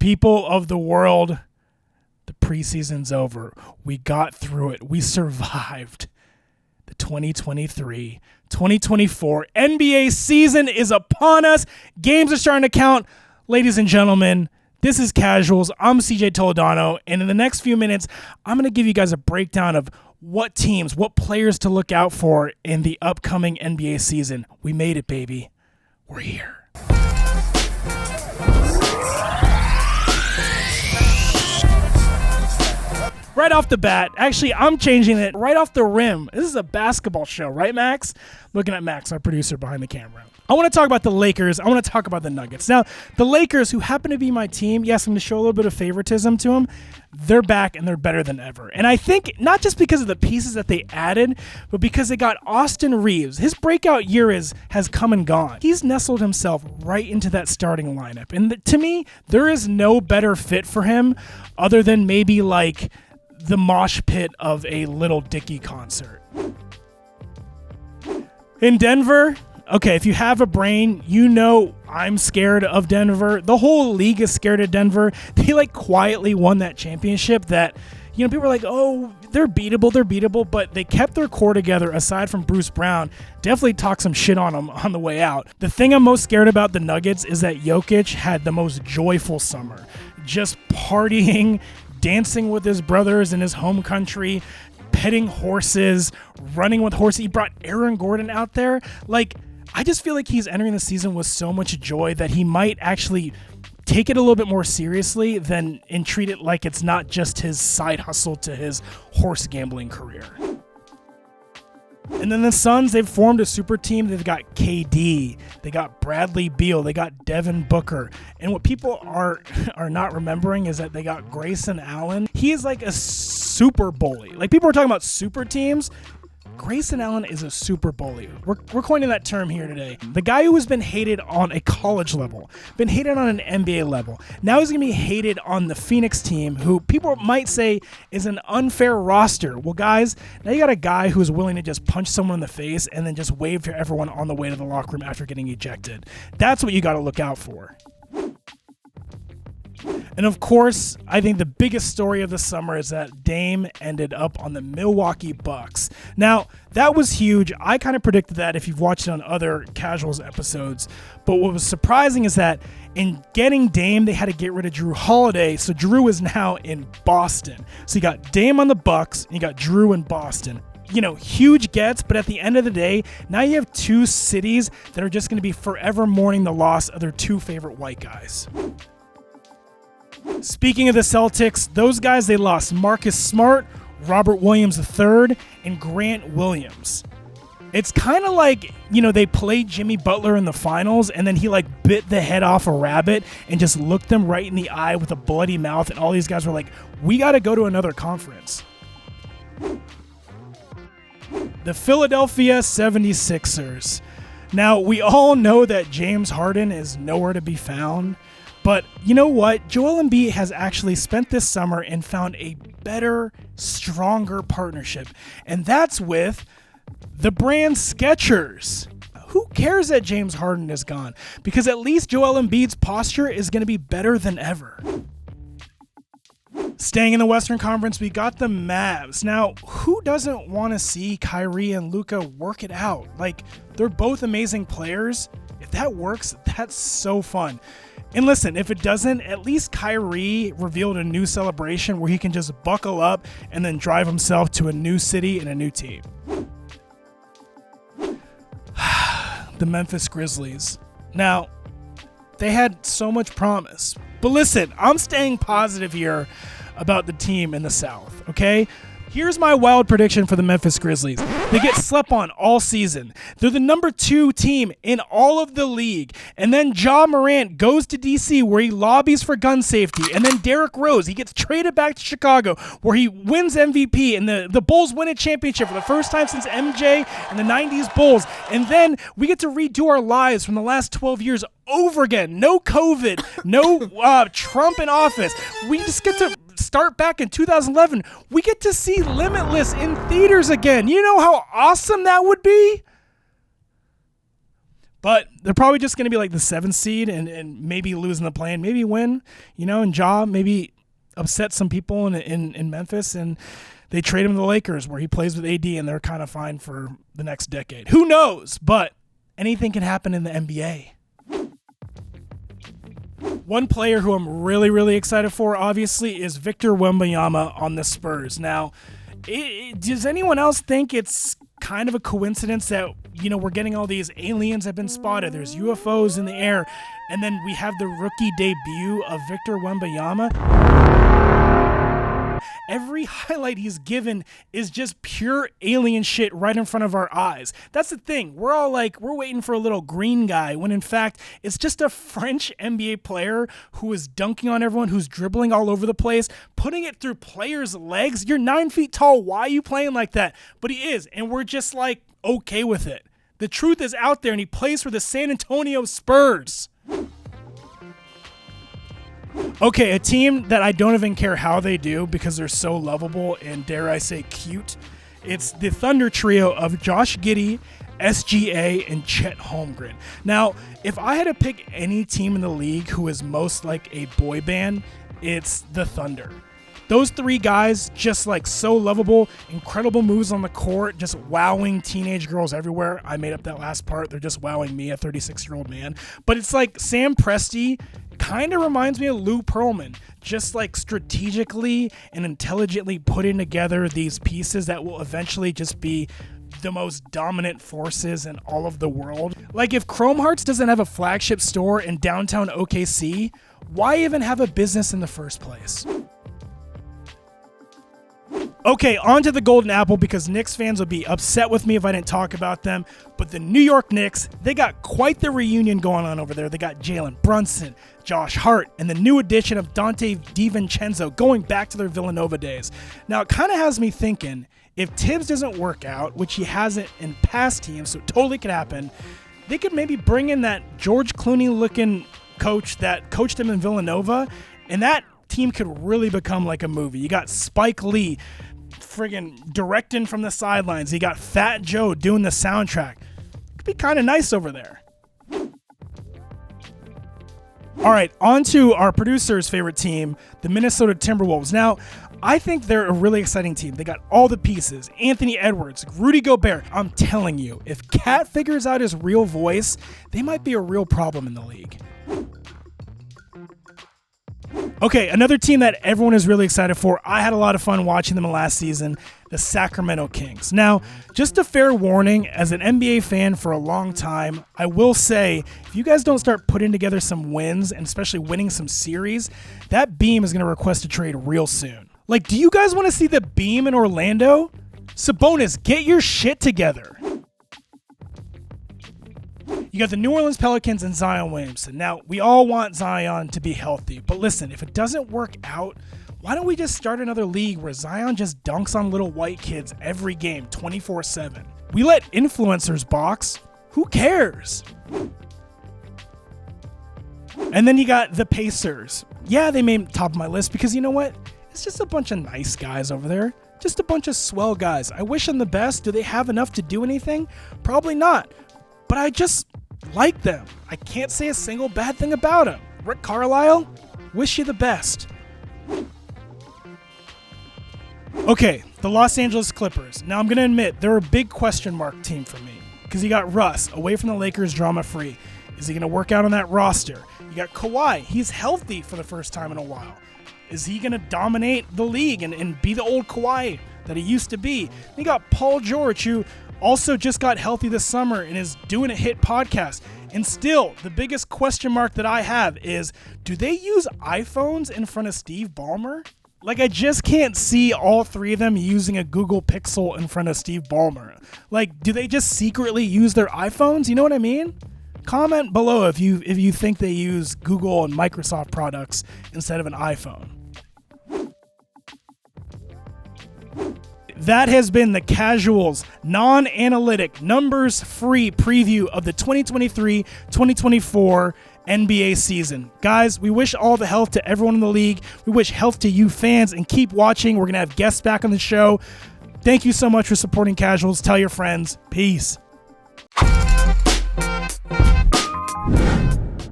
People of the world, the preseason's over. We got through it. We survived. The 2023-2024 NBA season is upon us. Games are starting to count. Ladies and gentlemen, this is Casuals. I'm CJ Toledano, and in the next few minutes, I'm going to give you guys a breakdown of what teams, what players to look out for in the upcoming NBA season. We made it, baby. We're here. Right off the bat, actually, I'm changing it right off the rim. This is a basketball show, right, Max? Looking at Max, our producer behind the camera. I want to talk about the Lakers. I want to talk about the Nuggets. Now, the Lakers, who happen to be my team, yes, I'm going to show a little bit of favoritism to them. They're back, and they're better than ever. And I think not just because of the pieces that they added, but because they got Austin Reeves. His breakout year has come and gone. He's nestled himself right into that starting lineup. And to me, there is no better fit for him other than maybe like the mosh pit of a Little Dicky concert. In Denver, okay, if you have a brain, you know I'm scared of Denver. The whole league is scared of Denver. They quietly won that championship that, people are like, oh, they're beatable, but they kept their core together aside from Bruce Brown. Definitely talk some shit on them on the way out. The thing I'm most scared about the Nuggets is that Jokic had the most joyful summer. Just partying, dancing with his brothers in his home country, petting horses, running with horses. He brought Aaron Gordon out there. I just feel like he's entering the season with so much joy that he might actually take it a little bit more seriously and treat it like it's not just his side hustle to his horse gambling career. And then the Suns, they've formed a super team. They've got KD, they got Bradley Beal, they got Devin Booker. And what people are not remembering is that they got Grayson Allen. He is like a super bully. People are talking about super teams. Grayson Allen is a super bully. We're coining that term here today. The guy who has been hated on a college level, been hated on an NBA level. Now he's going to be hated on the Phoenix team, who people might say is an unfair roster. Well, guys, now you got a guy who's willing to just punch someone in the face and then just wave to everyone on the way to the locker room after getting ejected. That's what you got to look out for. And of course, I think the biggest story of the summer is that Dame ended up on the Milwaukee Bucks. Now, that was huge. I kind of predicted that if you've watched it on other Casuals episodes. But what was surprising is that in getting Dame, they had to get rid of Drew Holiday. So Drew is now in Boston. So you got Dame on the Bucks, and you got Drew in Boston. Huge gets, but at the end of the day, now you have two cities that are just going to be forever mourning the loss of their two favorite white guys. Speaking of the Celtics, those guys, they lost Marcus Smart, Robert Williams III, and Grant Williams. It's kind of like, they played Jimmy Butler in the finals, and then he bit the head off a rabbit and just looked them right in the eye with a bloody mouth, and all these guys were like, we got to go to another conference. The Philadelphia 76ers. Now, we all know that James Harden is nowhere to be found. But you know what? Joel Embiid has actually spent this summer and found a better, stronger partnership. And that's with the brand Skechers. Who cares that James Harden is gone? Because at least Joel Embiid's posture is going to be better than ever. Staying in the Western Conference, we got the Mavs. Now, who doesn't want to see Kyrie and Luka work it out? They're both amazing players. If that works, that's so fun. And listen, if it doesn't, at least Kyrie revealed a new celebration where he can just buckle up and then drive himself to a new city and a new team. The Memphis Grizzlies. Now, they had so much promise. But listen, I'm staying positive here about the team in the South, okay? Here's my wild prediction for the Memphis Grizzlies. They get slept on all season. They're the number 2 team in all of the league. And then Ja Morant goes to D.C. where he lobbies for gun safety. And then Derrick Rose, he gets traded back to Chicago where he wins MVP. And the Bulls win a championship for the first time since MJ and the 90s Bulls. And then we get to redo our lives from the last 12 years over again. No COVID, no Trump in office. We just get to start back in 2011. We get to see Limitless in theaters again. You know how awesome that would be? But they're probably just going to be like the 7th seed and maybe losing the play-in, maybe win, and Ja maybe upset some people in Memphis, and they trade him to the Lakers where he plays with AD and they're kind of fine for the next decade. Who knows? But anything can happen in the NBA. One player who I'm really, really excited for, obviously, is Victor Wembanyama on the Spurs. Now, does anyone else think it's kind of a coincidence that, we're getting all these aliens have been spotted, there's UFOs in the air, and then we have the rookie debut of Victor Wembanyama? Every highlight he's given is just pure alien shit right in front of our eyes. That's the thing. We're all like, we're waiting for a little green guy, when in fact, it's just a French NBA player who is dunking on everyone, who's dribbling all over the place, putting it through players' legs. You're 9 feet tall. Why are you playing like that? But he is, and we're just like, okay with it. The truth is out there, and he plays for the San Antonio Spurs. Okay, a team that I don't even care how they do because they're so lovable and, dare I say, cute. It's the Thunder trio of Josh Giddey, SGA, and Chet Holmgren. Now, if I had to pick any team in the league who is most like a boy band, it's the Thunder. Those 3 guys, just like so lovable, incredible moves on the court, just wowing teenage girls everywhere. I made up that last part. They're just wowing me, a 36-year-old man. But it's like Sam Presti kind of reminds me of Lou Pearlman, just like strategically and intelligently putting together these pieces that will eventually just be the most dominant forces in all of the world. Like if Chrome Hearts doesn't have a flagship store in downtown OKC, why even have a business in the first place? Okay, on to the Golden Apple, because Knicks fans would be upset with me if I didn't talk about them. But the New York Knicks, they got quite the reunion going on over there. They got Jalen Brunson, Josh Hart, and the new addition of Dante DiVincenzo going back to their Villanova days. Now, it kind of has me thinking, if Tibbs doesn't work out, which he hasn't in past teams, so it totally could happen, they could maybe bring in that George Clooney-looking coach that coached him in Villanova, and that team could really become like a movie. You got Spike Lee friggin' directing from the sidelines. You got Fat Joe doing the soundtrack. Could be kind of nice over there. All right, on to our producer's favorite team, the Minnesota Timberwolves. Now, I think they're a really exciting team. They got all the pieces. Anthony Edwards, Rudy Gobert. I'm telling you, if Cat figures out his real voice, they might be a real problem in the league. Okay, another team that everyone is really excited for. I had a lot of fun watching them last season, the Sacramento Kings. Now, just a fair warning, as an NBA fan for a long time, I will say, if you guys don't start putting together some wins, and especially winning some series, that Beam is going to request a trade real soon. Like, do you guys want to see the Beam in Orlando? Sabonis, get your shit together. You got the New Orleans Pelicans and Zion Williamson. Now, we all want Zion to be healthy, but listen, if it doesn't work out, why don't we just start another league where Zion just dunks on little white kids every game 24/7? We let influencers box. Who cares? And then you got the Pacers. Yeah, they made top of my list because you know what? It's just a bunch of nice guys over there. Just a bunch of swell guys. I wish them the best. Do they have enough to do anything? Probably not. But I just like them. I can't say a single bad thing about them. Rick Carlisle, wish you the best. Okay, the Los Angeles Clippers. Now I'm going to admit, they're a big question mark team for me. Because you got Russ, away from the Lakers, drama-free. Is he going to work out on that roster? You got Kawhi. He's healthy for the first time in a while. Is he going to dominate the league and be the old Kawhi that he used to be? You got Paul George, who also just got healthy this summer and is doing a hit podcast. And still, the biggest question mark that I have is, do they use iPhones in front of Steve Ballmer? Like, I just can't see all 3 of them using a Google Pixel in front of Steve Ballmer. Like, do they just secretly use their iPhones? You know what I mean? Comment below if you think they use Google and Microsoft products instead of an iPhone. That has been the Casuals non-analytic, numbers-free preview of the 2023-2024 NBA season. Guys, we wish all the health to everyone in the league. We wish health to you fans, and keep watching. We're going to have guests back on the show. Thank you so much for supporting Casuals. Tell your friends. Peace. Bye.